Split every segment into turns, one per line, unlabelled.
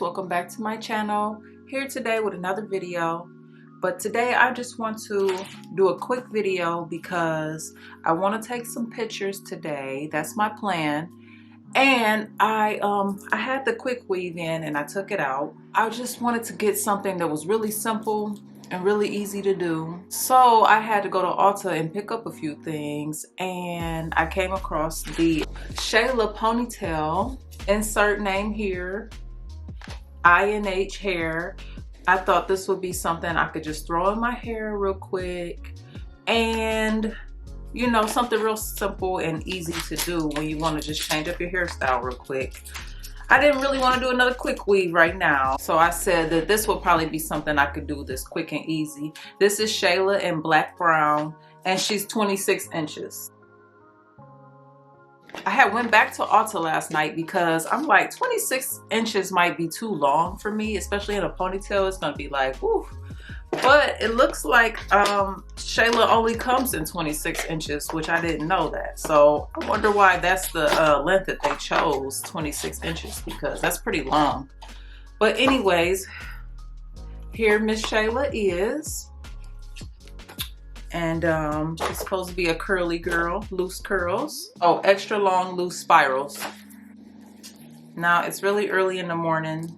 guys, welcome back to my channel. Here today with another video, but today I just want to do a quick video because I want to take some pictures today. That's my plan. And I had the quick weave in and I took it out. I just wanted to get something that was really simple and really easy to do. So I had to go to Ulta and pick up a few things, and I came across the Shayla Ponytail, insert name here, INH Hair. I thought this would be something I could just throw in my hair real quick, and you know, something real simple and easy to do when you want to just change up your hairstyle real quick. I didn't really want to do another quick weave right now, so I said that this will probably be something I could do this quick and easy. This is Shayla in black brown, and she's 26 inches. I had went back to Ulta last night because I'm like, 26 inches might be too long for me, especially in a ponytail. It's gonna be like, woo. But it looks like Shayla only comes in 26 inches, which I didn't know that. So I wonder why that's the length that they chose, 26 inches, because that's pretty long. But anyways, here Miss Shayla is. And she's supposed to be a curly girl, loose curls. Oh, extra long, loose spirals. Now it's really early in the morning,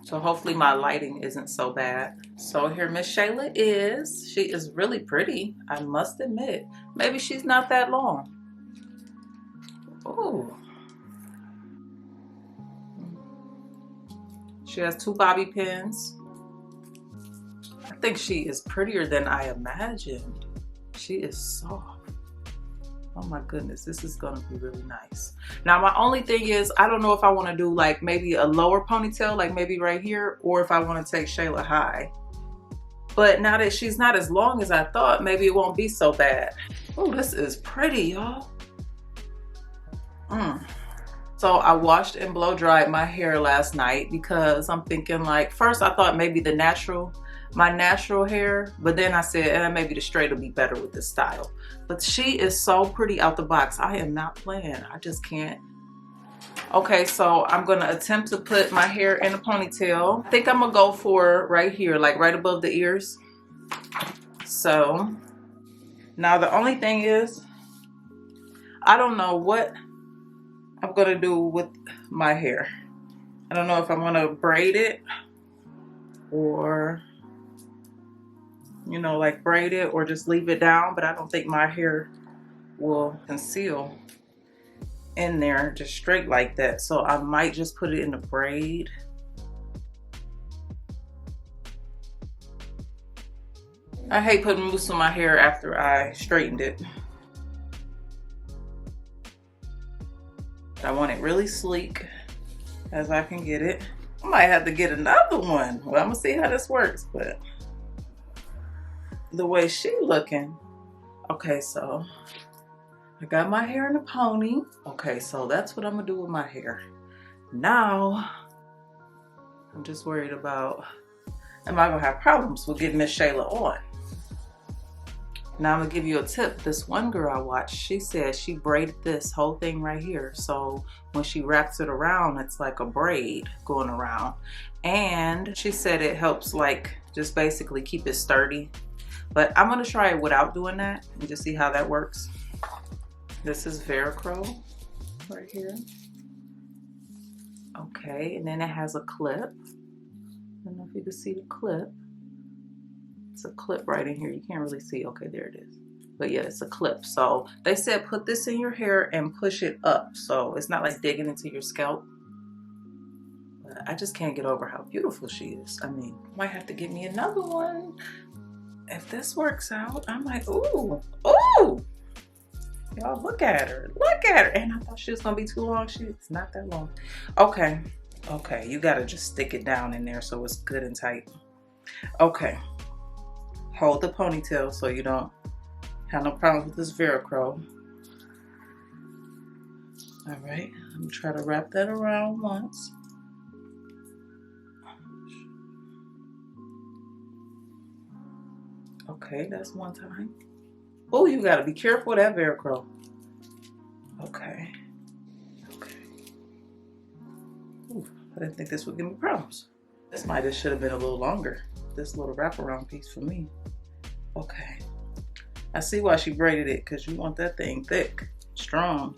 so hopefully my lighting isn't so bad. So here Miss Shayla is. She is really pretty, I must admit. Maybe she's not that long. Oh. She has 2 bobby pins. I think she is prettier than I imagined. She is soft. Oh my goodness, this is gonna be really nice. Now my only thing is, I don't know if I want to do like maybe a lower ponytail, like maybe right here, or if I want to take Shayla high. But now that she's not as long as I thought, maybe it won't be so bad. Oh, this is pretty, y'all. So I washed and blow dried my hair last night because I'm thinking, like, first I thought maybe my natural hair, but then I said, maybe the straight will be better with this style. But she is so pretty out the box. I am not playing. I just can't. Okay, so I'm gonna attempt to put my hair in a ponytail. I think I'm gonna go for right here, like right above the ears. So now the only thing is, I don't know what I'm gonna do with my hair. I don't know if I'm gonna braid it or, you know, like braid it or just leave it down, but I don't think my hair will conceal in there just straight like that. So I might just put it in a braid. I hate putting mousse on my hair after I straightened it. I want it really sleek as I can get it. I might have to get another one. Well, I'm gonna see how this works, but the way she looking. Okay, so I got my hair in a pony. Okay, so that's what I'm gonna do with my hair. Now, I'm just worried about, am I gonna have problems with getting Miss Shayla on? Now I'm gonna give you a tip. This one girl I watched, she said she braided this whole thing right here. So when she wraps it around, it's like a braid going around. And she said it helps, like, just basically keep it sturdy. But I'm gonna try it without doing that and just see how that works. This is Velcro right here. Okay, and then it has a clip. I don't know if you can see the clip. It's a clip right in here. You can't really see. Okay, there it is. But yeah, it's a clip. So they said put this in your hair and push it up. So it's not like digging into your scalp. But I just can't get over how beautiful she is. I mean, might have to get me another one. If this works out, I'm like, ooh, ooh. Y'all look at her, look at her. And I thought she was gonna be too long. She's not that long. Okay, okay, you gotta just stick it down in there so it's good and tight. Okay, hold the ponytail so you don't have no problems with this Velcro. All right, I'm gonna try to wrap that around once. Okay, that's one time. Oh, you gotta be careful with that Velcro. Okay. Okay. Ooh, I didn't think this would give me problems. This might have should have been a little longer. This little wraparound piece for me. Okay. I see why she braided it, because you want that thing thick, strong.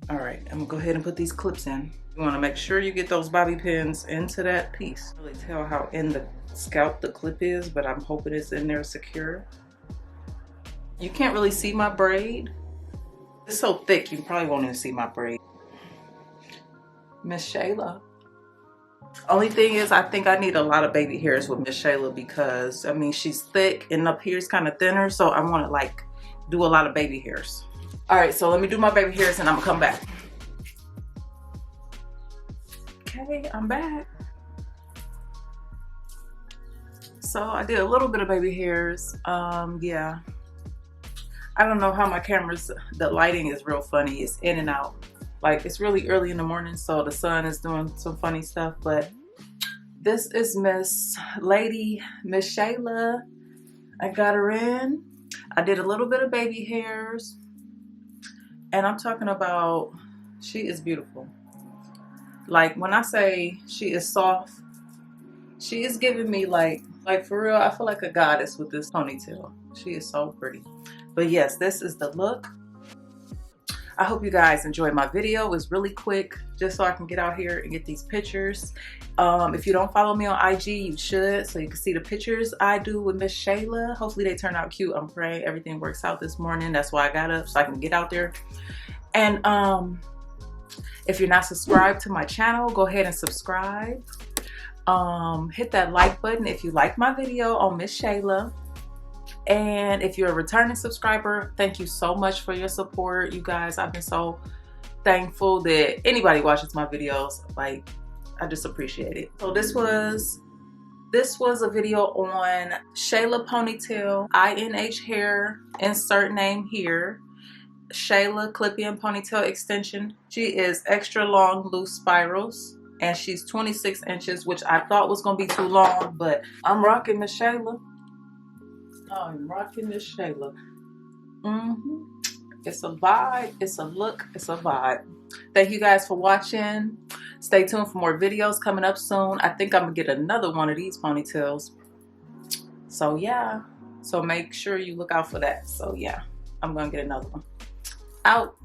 All right, I'm gonna go ahead and put these clips in. You wanna make sure you get those bobby pins into that piece. Really tell how in the scalp the clip is, but I'm hoping it's in there secure. You can't really see my braid. It's so thick, you probably won't even see my braid. Miss Shayla. Only thing is, I think I need a lot of baby hairs with Miss Shayla, because I mean, she's thick and up here is kind of thinner, so I want to like do a lot of baby hairs. All right, so let me do my baby hairs and I'm gonna come back. Okay, I'm back. So I did a little bit of baby hairs. Yeah, I don't know how my camera's, the lighting is real funny. It's in and out. Like, it's really early in the morning, so the sun is doing some funny stuff, but this is Miss Shayla. I got her in. I did a little bit of baby hairs, and I'm talking about, she is beautiful. Like, when I say she is soft, she is giving me like for real, I feel like a goddess with this ponytail. She is so pretty. But yes, this is the look. I hope you guys enjoyed my video. It was really quick, just so I can get out here and get these pictures. If you don't follow me on IG, you should, so you can see the pictures I do with Miss Shayla. Hopefully they turn out cute. I'm praying everything works out this morning. That's why I got up, so I can get out there. And if you're not subscribed to my channel, go ahead and subscribe. Hit that like button if you like my video on Miss Shayla. And if you're a returning subscriber, thank you so much for your support, you guys. I've been so thankful that anybody watches my videos. Like, I just appreciate it. So this was a video on Shayla Ponytail, INH Hair, insert name here. Shayla Clip-In Ponytail Extension. She is extra long loose spirals, and she's 26 inches, which I thought was gonna be too long, but I'm rocking Miss Shayla. I'm rocking Miss Shayla. It's a vibe, it's a look, it's a vibe. Thank you guys for watching. Stay tuned for more videos coming up soon. I think I'm gonna get another one of these ponytails. So yeah, so make sure you look out for that. So yeah, I'm gonna get another one. Out.